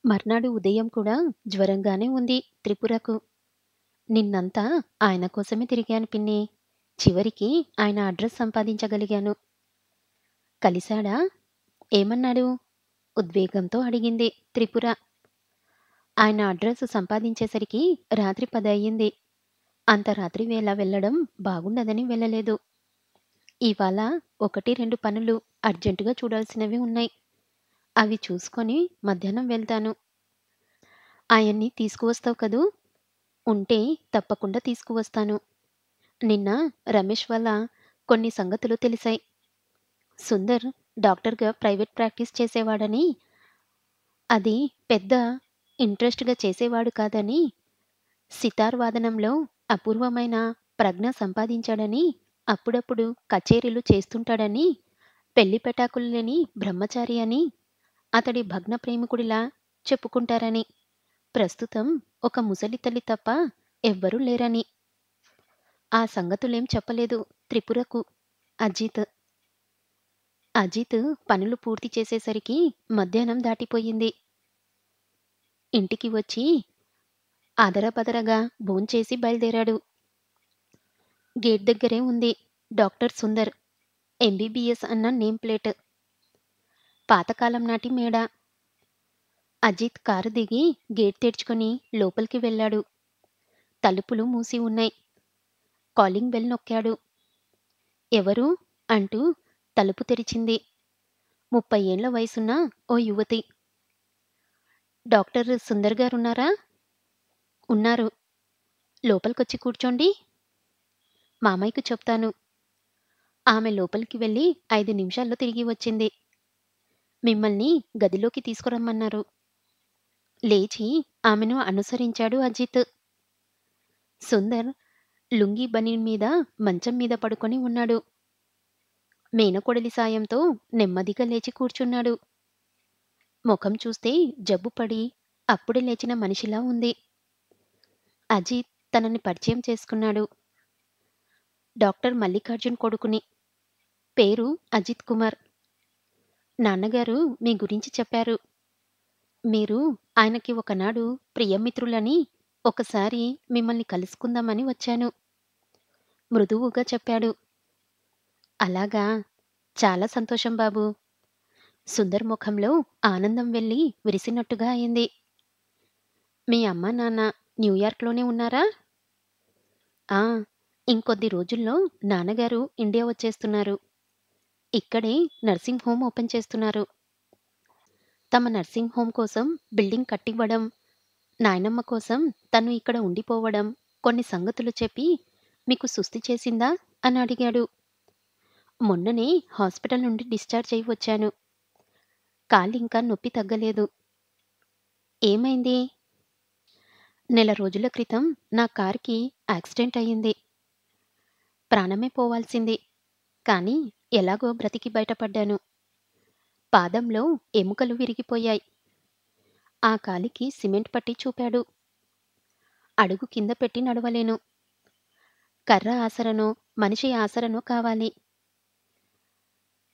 మర్నాడు ఉదయం కూడా జ్వరంగానే ఉంది త్రిపురకు. నిన్నంతా ఆయన కోసమే తిరిగాను పిన్ని. చివరికి ఆయన అడ్రస్ సంపాదించగలిగాను. కలిశాడా? ఏమన్నాడు? ఉద్వేగంతో అడిగింది త్రిపుర. ఆయన అడ్రస్ సంపాదించేసరికి రాత్రి 10 అయ్యింది. అంత రాత్రి వేళ వెళ్ళడం బాగుండదని వెళ్ళలేదు. ఇవాళ 1, 2 పనులు అర్జెంటుగా చూడాల్సినవి ఉన్నాయి. అవి చూసుకొని మధ్యాహ్నం వెళ్తాను. ఆయన్ని తీసుకువస్తావు కదూ? ఉంటే తప్పకుండా తీసుకువస్తాను. నిన్న రమేష్ వల్ల కొన్ని సంగతులు తెలిసాయి. సుందర్ డాక్టర్‌గా ప్రైవేట్ ప్రాక్టీస్ చేసేవాడని, అది పెద్ద ఇంట్రెస్ట్‌గా చేసేవాడు కాదని, సితార్ వాదనంలో అపూర్వమైన ప్రజ్ఞ సంపాదించాడని, అప్పుడప్పుడు కచేరీలు చేస్తుంటాడని, పెళ్లి పెటాకులు లేని బ్రహ్మచారి అని, అతడి భగ్న ప్రేమికుడిలా చెప్పుకుంటారని, ప్రస్తుతం ఒక ముసలి తల్లి తప్ప ఎవ్వరూ లేరని. ఆ సంగతులేం చెప్పలేదు త్రిపురకు అజిత్. అజిత్ పనులు పూర్తి చేసేసరికి మధ్యాహ్నం దాటిపోయింది. ఇంటికి వచ్చి ఆదరబదరగా భోంచేసి బయలుదేరాడు. గేట్ దగ్గరే ఉంది డాక్టర్ సుందర్, ఎంబీబీఎస్ అన్న నేమ్ ప్లేట్. పాతకాలం నాటి మేడ. అజిత్ కారు దిగి గేట్ తెరుచుకొని లోపలికి వెళ్ళాడు. తలుపులు మూసి ఉన్నాయి. కాలింగ్ బెల్ నొక్కాడు. ఎవరు? అంటూ తలుపు తెరిచింది 30 ఏళ్ల వయసున్న ఓ యువతి. డాక్టర్ సుందర్ గారున్నారా? ఉన్నారు. లోపలికొచ్చి కూర్చోండి. మామయ్యకు చెప్తాను. ఆమె లోపలికి వెళ్ళి 5 నిమిషాల్లో తిరిగి వచ్చింది. మిమ్మల్ని గదిలోకి తీసుకురమ్మన్నారు. లేచి ఆమెను అనుసరించాడు అజిత్. సుందర్ లుంగీ బనీన్ మీద మంచం మీద పడుకొని ఉన్నాడు. మేనకోడలి సాయంతో నెమ్మదిగా లేచి కూర్చున్నాడు. ముఖం చూస్తే జబ్బుపడి అప్పుడే లేచిన మనిషిలా ఉంది. అజిత్ తనని పరిచయం చేసుకున్నాడు. డాక్టర్ మల్లికార్జున్ కొడుకుని. పేరు అజిత్ కుమార్. నాన్నగారు మీ గురించి చెప్పారు. మీరు ఆయనకి ఒకనాడు ప్రియమిత్రులని, ఒకసారి మిమ్మల్ని కలుసుకుందామని వచ్చాను. మృదువుగా చెప్పాడు. అలాగా? చాలా సంతోషం బాబూ. సుందర్ ముఖంలో ఆనందం వెళ్ళి విరిసినట్టుగా అయింది. మీ అమ్మా నాన్న న్యూయార్క్‌లోనే ఉన్నారా? ఆ! ఇంకొద్ది రోజుల్లో నాన్నగారు ఇండియా వచ్చేస్తున్నారు. ఇక్కడే నర్సింగ్ హోమ్ ఓపెన్ చేస్తున్నారు. తమ నర్సింగ్ హోమ్ కోసం బిల్డింగ్ కట్టివ్వడం, నాయనమ్మ కోసం తను ఇక్కడ ఉండిపోవడం, కొన్ని సంగతులు చెప్పి మీకు సుస్థి చేసిందా అని అడిగాడు. మొన్ననే హాస్పిటల్ నుండి డిశ్చార్జ్ అయి వచ్చాను. కాలింకా నొప్పి తగ్గలేదు. ఏమైంది? నెల రోజుల క్రితం నా కార్‌కి యాక్సిడెంట్ అయింది. ప్రాణమే పోవాల్సింది. కానీ ఎలాగో బ్రతికి బయటపడ్డాను. పాదంలో ఎముకలు విరిగిపోయాయి. ఆ కాలికి సిమెంట్ పట్టి చూపాడు. అడుగు కింద పెట్టి నడవలేను. కర్ర ఆసరనో, మనిషి ఆసరనో కావాలి.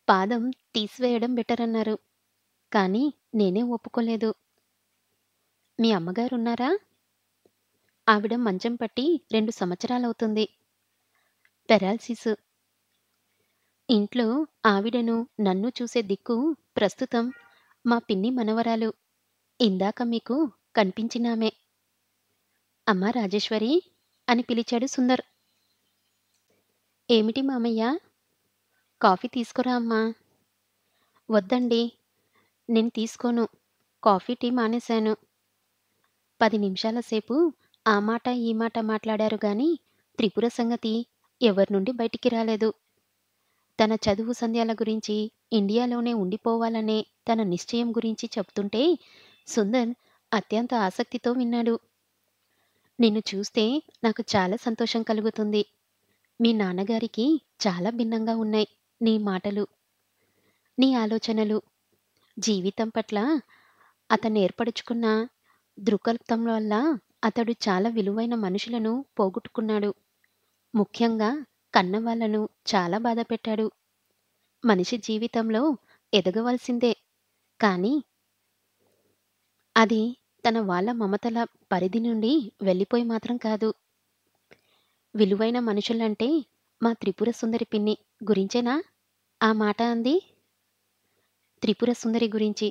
పాదం తీసివేయడం బెటరన్నారు. కానీ నేనే ఒప్పుకోలేదు. మీ అమ్మగారున్నారా? ఆవిడ మంచం పట్టి 2 సంవత్సరాలవుతుంది. పెరాలిసిస్. ఇంట్లో ఆవిడను, నన్ను చూసే దిక్కు ప్రస్తుతం మా పిన్ని మనవరాలు. ఇందాక మీకు కనిపించినామె. అమ్మా రాజేశ్వరీ అని పిలిచాడు సుందర్. ఏమిటి మామయ్య? కాఫీ తీసుకురా అమ్మా. వద్దండి. నేను తీసుకోను. కాఫీ, టీ మానేశాను. 10 నిమిషాల సేపు ఆ మాట, ఈ మాట మాట్లాడారు గాని, త్రిపుర సంగతి ఎవరి నుండి బయటికి రాలేదు. తన చదువు సంధ్యాల గురించి, ఇండియాలోనే ఉండిపోవాలనే తన నిశ్చయం గురించి చెప్తుంటే సుందర్ అత్యంత ఆసక్తితో విన్నాడు. నిన్ను చూస్తే నాకు చాలా సంతోషం కలుగుతుంది. మీ నాన్నగారికి చాలా భిన్నంగా ఉన్నాయి నీ మాటలు, నీ ఆలోచనలు. జీవితం పట్ల అతను ఏర్పరుచుకున్న దృక్పథం వల్ల అతడు చాలా విలువైన మనుషులను పోగొట్టుకున్నాడు. ముఖ్యంగా కన్నవాళ్లను చాలా బాధపెట్టాడు. మనిషి జీవితంలో ఎదగవలసిందే. కానీ అది తన వాళ్ళ మమతల పరిధి నుండి వెళ్ళిపోయి మాత్రం కాదు. విలువైన మనుషులంటే మా త్రిపుర సుందరి పిన్ని గురించేనా ఆ మాట అంది? త్రిపుర సుందరి గురించి.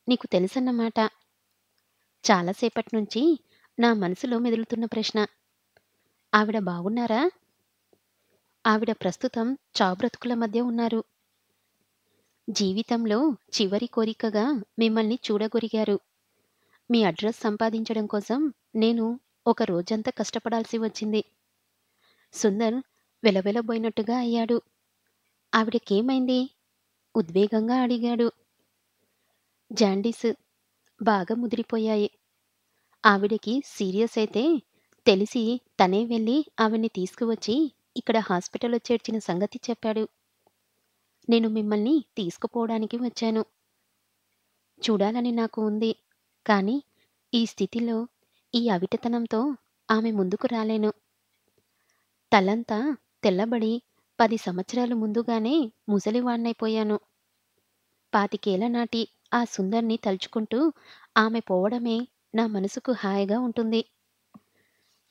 నీకు తెలుసన్నమాట. చాలా సేపటి నుంచి నా మనసులో మెదులుతున్న ప్రశ్న. ఆవిడ బాగున్నారా? ఆవిడ ప్రస్తుతం చావుబ్రతుకుల మధ్య ఉన్నారు. జీవితంలో చివరి కోరికగా మిమ్మల్ని చూడగొరిగారు. మీ అడ్రస్ సంపాదించడం కోసం నేను ఒక రోజంతా కష్టపడాల్సి వచ్చింది. సుందర్ వెలవెలబోయినట్టుగా అయ్యాడు. ఆవిడకేమైంది? ఉద్వేగంగా అడిగాడు. జాండీస్ బాగా ముదిరిపోయాయి. ఆవిడకి సీరియస్ అయితే తెలిసి తనే వెళ్లి ఆవిడ్ని తీసుకువచ్చి ఇక్కడ హాస్పిటల్‌లో చేర్చిన సంగతి చెప్పాడు. నేను మిమ్మల్ని తీసుకుపోవడానికి వచ్చాను. చూడాలని నాకు ఉంది. కానీ ఈ స్థితిలో, ఈ అవిటతనంతో ఆమె ముందుకు రాలేను. తలంతా తెల్లబడి 10 సంవత్సరాలు ముందుగానే ముసలివాడినైపోయాను. 25 నాటి ఆ సుందర్‌ని తలుచుకుంటూ ఆమె పోవడమే నా మనసుకు హాయిగా ఉంటుంది.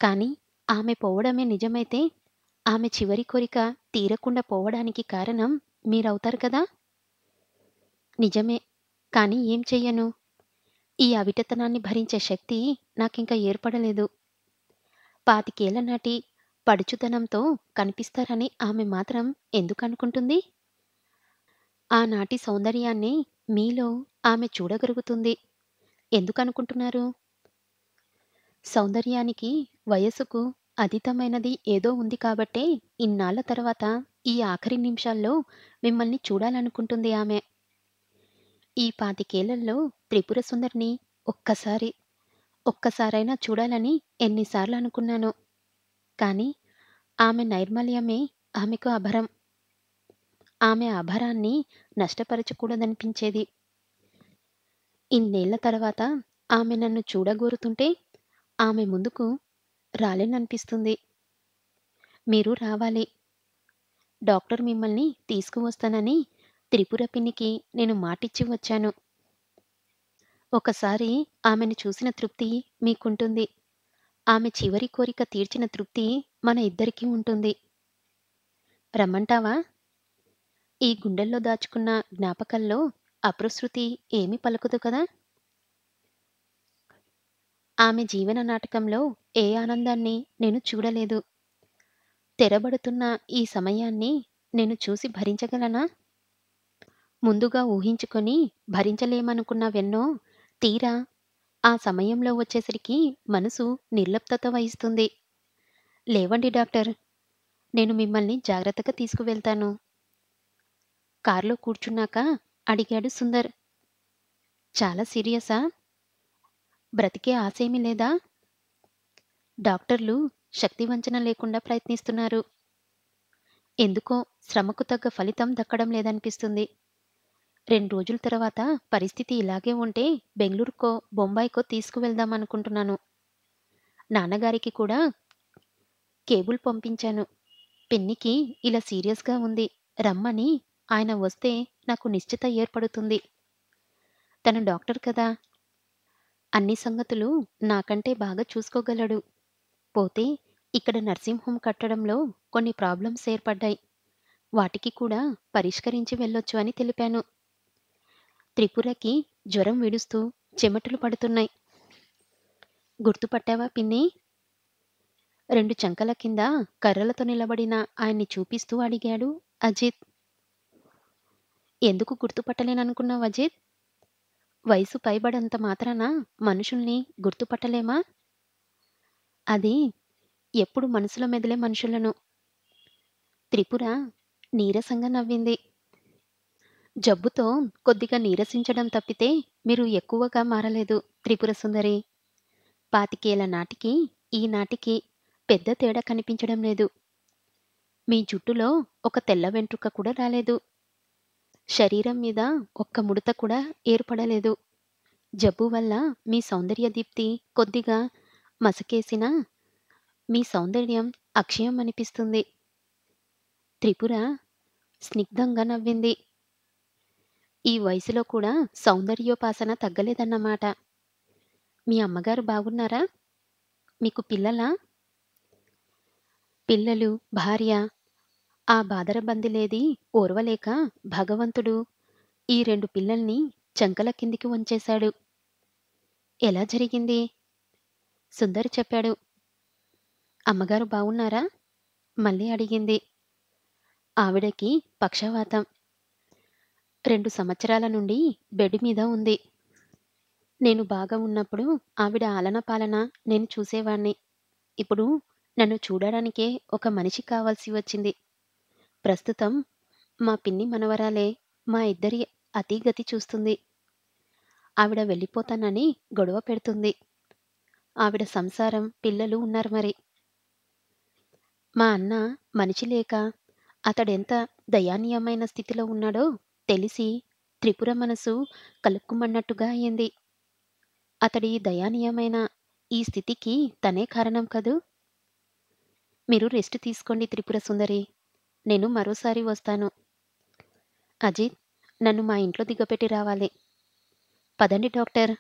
కానీ ఆమె పోవడమే నిజమైతే, ఆమె చివరి కోరిక తీరకుండా పోవడానికి కారణం మీరవుతారు కదా! నిజమే. కానీ ఏం చెయ్యను? ఈ అవిటతనాన్ని భరించే శక్తి నాకింక ఏర్పడలేదు. 25 నాటి పడుచుదనంతో కనిపిస్తారని ఆమె మాత్రం ఎందుకనుకుంటుంది? ఆనాటి సౌందర్యాన్ని మీలో ఆమె చూడగలుగుతుంది. ఎందుకనుకుంటున్నారు? సౌందర్యానికి, వయస్సుకు అతీతమైనది ఏదో ఉంది కాబట్టే ఇన్నాళ్ల తర్వాత ఈ ఆఖరి నిమిషాల్లో మిమ్మల్ని చూడాలనుకుంటుంది ఆమె. ఈ 25 త్రిపుర సుందరిని ఒక్కసారి, ఒక్కసారైనా చూడాలని ఎన్నిసార్లు అనుకున్నానో. కానీ ఆమె నైర్మల్యమే ఆమెకు అభరం. ఆమె అభరాన్ని నష్టపరచకూడదనిపించేది. ఇన్నేళ్ల తర్వాత ఆమె నన్ను చూడగోరుతుంటే ఆమె ముందుకు రాలేననిపిస్తుంది. మీరు రావాలి. డాక్టర్ మిమ్మల్ని తీసుకువస్తానని త్రిపుర పిన్నికి నేను మాటిచ్చి వచ్చాను. ఒకసారి ఆమెను చూసిన తృప్తి మీకుంటుంది. ఆమె చివరి కోరిక తీర్చిన తృప్తి మన ఇద్దరికీ ఉంటుంది. రమ్మంటావా? ఈ గుండెల్లో దాచుకున్న జ్ఞాపకాల్లో అప్రశృతి ఏమీ పలకదు కదా! ఆమె జీవన నాటకంలో ఏ ఆనందాన్ని నేను చూడలేదు. తెరబడుతున్న ఈ సమయాన్ని నేను చూసి భరించగలనా? ముందుగా ఊహించుకొని భరించలేమనుకున్నవెన్నో తీరా ఆ సమయంలో వచ్చేసరికి మనసు నిర్లిప్తత వహిస్తుంది. లేవండి డాక్టర్. నేను మిమ్మల్ని జాగ్రత్తగా తీసుకువెళ్తాను. కార్‌లో కూర్చున్నాక అడిగాడు సుందర్. చాలా సీరియసా? బ్రతికే ఆశేమీ లేదా? డాక్టర్లు శక్తివంచన లేకుండా ప్రయత్నిస్తున్నారు. ఎందుకో శ్రమకు తగ్గ ఫలితం దక్కడం లేదనిపిస్తుంది. 2 రోజుల తర్వాత పరిస్థితి ఇలాగే ఉంటే బెంగుళూరుకో, బొంబాయికో తీసుకువెళ్దామనుకుంటున్నాను. నాన్నగారికి కూడా కేబుల్ పంపించాను. పిన్నికి ఇలా సీరియస్‌గా ఉంది. రమ్మని. ఆయన వస్తే నాకు నిశ్చిత ఏర్పడుతుంది. తను డాక్టర్ కదా! అన్ని సంగతులు నాకంటే బాగా చూసుకోగలడు. పోతే ఇక్కడ నర్సింగ్ హోమ్ కట్టడంలో కొన్ని ప్రాబ్లమ్స్ ఏర్పడ్డాయి. వాటికి కూడా పరిష్కరించి వెళ్ళొచ్చు అని తెలిపాను. త్రిపురకి జ్వరం విడుస్తూ చెమటలు పడుతున్నాయి. గుర్తుపట్టావా పిన్నీ? 2 చంకల కింద కర్రలతో నిలబడిన ఆయన్ని చూపిస్తూ అడిగాడు అజిత్. ఎందుకు గుర్తుపట్టలేననుకున్నావు అజిత్? వయసు పైబడంత మాత్రాన మనుషుల్ని గుర్తుపట్టలేమా? అది ఎప్పుడు మనసులో మెదిలే మనుషులను. త్రిపుర నీరసంగా నవ్వింది. జబ్బుతో కొద్దిగా నీరసించడం తప్పితే మీరు ఎక్కువగా మారలేదు త్రిపుర సుందరి. 25 నాటికి ఈనాటికి పెద్ద తేడా కనిపించడం లేదు. మీ జుట్టులో ఒక తెల్ల వెంట్రుక కూడా రాలేదు. శరీరం మీద ఒక్క ముడత కూడా ఏర్పడలేదు. జబ్బు వల్ల మీ సౌందర్య దీప్తి కొద్దిగా మసకేసినా మీ సౌందర్యం అక్షయం అనిపిస్తుంది. త్రిపుర స్నిగ్ధంగా నవ్వింది. ఈ వయసులో కూడా సౌందర్యోపాసన తగ్గలేదన్నమాట. మీ అమ్మగారు బాగున్నారా? మీకు పిల్లలా? పిల్లలు, భార్య ఆ బాదరబందిలేది ఓర్వలేక భగవంతుడు ఈ 2 పిల్లల్ని చంకల కిందికి వంచేశాడు. ఎలా జరిగింది? సుందరి చెప్పాడు. అమ్మగారు బావున్నారా? మళ్ళీ అడిగింది. ఆవిడకి పక్షవాతం. 2 సంవత్సరాల నుండి బెడ్ మీద ఉంది. నేను బాగా ఉన్నప్పుడు ఆవిడ ఆలనా పాలన నేను చూసేవాణ్ణి. ఇప్పుడు నన్ను చూడడానికే ఒక మనిషి కావాల్సి వచ్చింది. ప్రస్తుతం మా పిన్ని మనవరాలే మా ఇద్దరి అతీగతి చూస్తుంది. ఆవిడ వెళ్ళిపోతానని గొడవ పెడుతుంది. ఆవిడ సంసారం, పిల్లలు ఉన్నారు మరి. మా అన్న మనిషి లేక అతడెంత దయానీయమైన స్థితిలో ఉన్నాడో తెలిసి త్రిపుర మనసు కలుక్కుమన్నట్టుగా అయింది. అతడి దయానీయమైన ఈ స్థితికి తనే కారణం కదూ! మీరు రెస్ట్ తీసుకోండి త్రిపుర సుందరి. నేను మరోసారి వస్తాను. అజిత్, నన్ను మా ఇంట్లో దిగబెట్టి రావాలి. పదండి డాక్టర్